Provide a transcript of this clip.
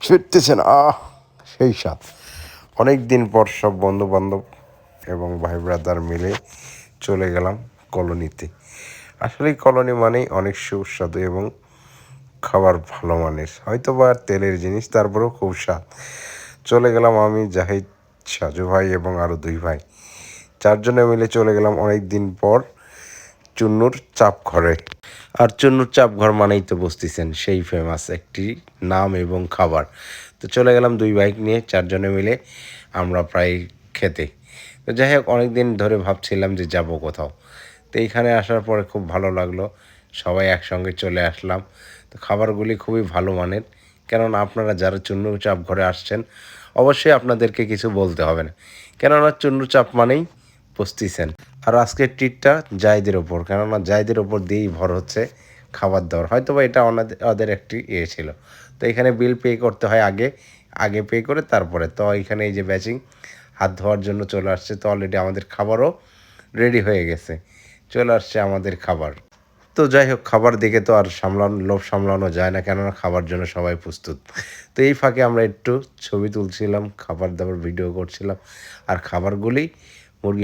ছুটতেছে না, সেই স্বাদ। অনেক দিন পর সব বন্ধু বান্ধব এবং ভাই ব্রাদার মিলে চলে গেলাম কলোনিতে। আসলে কলোনি মানেই অনেক সুস্বাদু এবং খাবার ভালো মানের, হয়তো বা তেলের জিনিস, তারপরেও খুব স্বাদ। চলে গেলাম আমি, জাহিদ, সাজু ভাই এবং আরও দুই ভাই, চারজনে মিলে চলে গেলাম অনেক দিন পর চুন্নুর চাপ ঘরে। আর চুন্নুর চাপ ঘর মানেই তো বুঝতেছেন সেই ফেমাস একটি নাম এবং খাবার। তো চলে গেলাম দুই বাইক নিয়ে, চারজনে মিলে আমরা প্রায় খেতে। তো যাই হোক, অনেক দিন ধরে ভাবছিলাম যে যাব কোথাও। তো এইখানে আসার পরে খুব ভালো লাগলো, সবাই একসঙ্গে চলে আসলাম। তো খাবারগুলি খুবই ভালো মানের, কেননা আপনারা যারা চুন্নু চাপ ঘরে আসছেন অবশ্যই আপনাদেরকে কিছু বলতে হবে না, কেননা চুন্নু চাপ মানেই বুঝতেছেন। আর আজকের ট্রিটটা জায়দের ওপর, কেননা জায়দের ওপর দিয়েই ভর হচ্ছে খাবার দাবার, হয়তো বা এটা ওদের একটি ইয়ে ছিল। তো এখানে বিল পে করতে হয় আগে, আগে পে করে তারপরে। তো এখানে এই যে ব্যাচিং হাত ধোয়ার জন্য চলে আসছে। তো অলরেডি আমাদের খাবারও রেডি হয়ে গেছে, চলে আসছে আমাদের খাবার। তো যাই হোক, খাবার দেখে তো আর লোভ সামলানো যায় না, কেননা খাবার জন্য সবাই প্রস্তুত। তো এই ফাঁকে আমরা একটু ছবি তুলছিলাম, খাবার দাবার ভিডিও করছিলাম। আর খাবারগুলি মুরগি